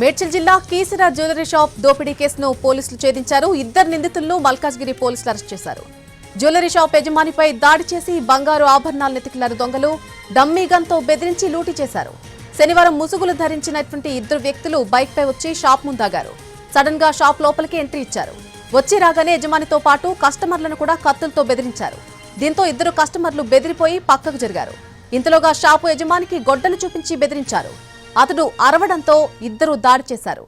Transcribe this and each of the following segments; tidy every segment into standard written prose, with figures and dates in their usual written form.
మేడ్చల్ జిల్లా Keesara jewellery shop దోపిడీ కేసును పోలీసులు ఛేదించారు. ఇద్దరు నిందితులను మల్కాజ్గిరి పోలీసులు అరెస్ట్ చేశారు. జ్యువెలరీ షాప్ యజమానిపై దాడి చేసి బంగారు ఆభరణాలు నెతికిలారు దొంగలు. డమ్మీ గన్తో బెదిరించి లూటీ చేశారు. శనివారం ముసుగులు ధరించినటువంటి ఇద్దరు వ్యక్తులు బైక్పై వచ్చి షాప్ ముందాగారు. సడన్ గా షాప్ లోపలికి ఎంట్రీ ఇచ్చారు. వచ్చి రాగానే యజమానితో పాటు కస్టమర్లను కూడా కత్తులతో బెదిరించారు. దీంతో ఇద్దరు కస్టమర్లు బెదిరిపోయి పక్కకు జరిగారు. ఇంతలోగా షాపు యజమానికి గొడ్డలు చూపించి బెదిరించారు. అతడు అరవడంతో ఇద్దరు దాడి చేశారు.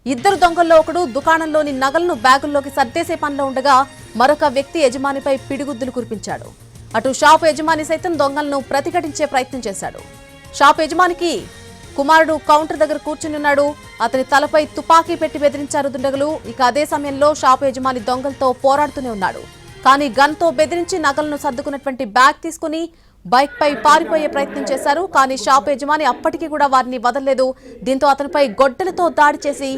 ఇద్దరు దొంగల్లో ఒకడు దుకాణంలోని నగలను బ్యాగుల్లోకి సర్దేసే పనిలో ఉండగా మరొక వ్యక్తి యజమానిపై పిడిగుద్దులు కురిపించాడు. అటు షాపు యజమాని సైతం దొంగలను ప్రతిఘటించే ప్రయత్నం చేశాడు. షాపు యజమానికి కుమారుడు కౌంటర్ దగ్గర కూర్చున్నాడు. అతని తలపై తుపాకీ పెట్టి బెదిరించారు దుండగులు. ఇక అదే సమయంలో షాపు యజమాని దొంగలతో పోరాడుతూనే ఉన్నాడు. కానీ గన్తో బెదిరించి నగలను సర్దుకున్నటువంటి బ్యాగ్ తీసుకుని బైక్ పై పారిపోయే ప్రయత్నం చేశారు. కానీ షాపు యజమాని అప్పటికీ కూడా వారిని వదలలేదు. దీంతో అతనిపై గొడ్డలతో దాడి చేసి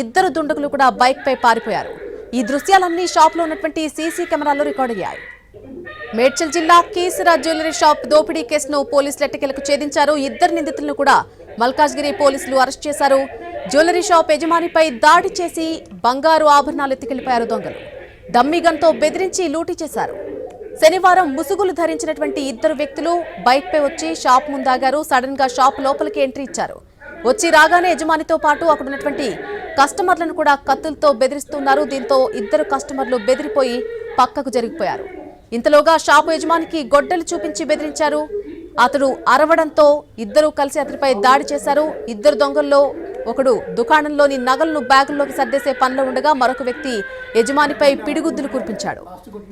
ఇద్దరు దుండగులు కూడా బైక్ పై పారిపోయారు. ఈ దృశ్యాలన్నీ షాప్ లో ఉన్నటువంటి సీసీ కెమెరాల్లో రికార్డ్ అయ్యాయి. మేడ్చల్ జిల్లా కీసర జ్యువెలరీ షాప్ దోపిడీ కేసును పోలీసులు ఎట్టకేలకు ఛేదించారు. ఇద్దరు నిందితులను కూడా మల్కాజ్గిరి పోలీసులు అరెస్ట్ చేశారు. జ్యువెలరీ షాప్ యజమానిపై దాడి చేసి బంగారు ఆభరణాలు ఎత్తుకెళ్లిపోయారు దొంగలు. డమ్మీ గన్తో బెదిరించి లూటీ చేశారు. శనివారం ముసుగులు ధరించినటువంటి ఇద్దరు వ్యక్తులు బైక్ పై వచ్చి షాప్ ముందాగారు. సడన్ గా షాప్ లోపలికి ఎంట్రీ ఇచ్చారు. వచ్చి రాగానే యజమానితో పాటు అక్కడ ఉన్నటువంటి కస్టమర్లను కూడా కత్తులతో బెదిరిస్తున్నారు. దీంతో ఇద్దరు కస్టమర్లు బెదిరిపోయి పక్కకు జరిగిపోయారు. ఇంతలోగా షాపు యజమానికి గొడ్డలు చూపించి బెదిరించారు. అతడు అరవడంతో ఇద్దరు కలిసి అతడిపై దాడి చేశారు. ఇద్దరు దొంగల్లో ఒకడు దుకాణంలోని నగలను బ్యాగుల్లోకి సర్దేసే పనిలో ఉండగా మరొక వ్యక్తి యజమానిపై పిడిగుద్దులు కురిపించాడు.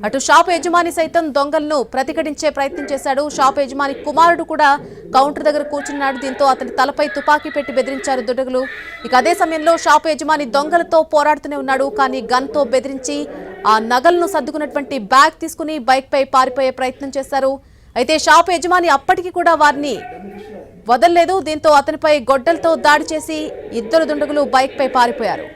అటు షాపు యజమాని సైతం దొంగలను ప్రతిఘటించే ప్రయత్నం చేశాడు. షాపు యజమాని కుమారుడు కూడా కౌంటర్ దగ్గర కూర్చున్నాడు. దీంతో అతని తలపై తుపాకీ పెట్టి బెదిరించారు దుండగులు. ఇక అదే సమయంలో షాపు యజమాని దొంగలతో పోరాడుతూనే ఉన్నాడు. కానీ గన్తో బెదిరించి ఆ నగలను సర్దుకున్నటువంటి బ్యాగ్ తీసుకుని బైక్ పై పారిపోయే ప్రయత్నం చేశారు. అయితే షాపు యజమాని అప్పటికి కూడా వారిని వదలలేదు. దీంతో అతనిపై గొడ్డలతో దాడి చేసి ఇద్దరు దుండగులు బైక్ పై పారిపోయారు.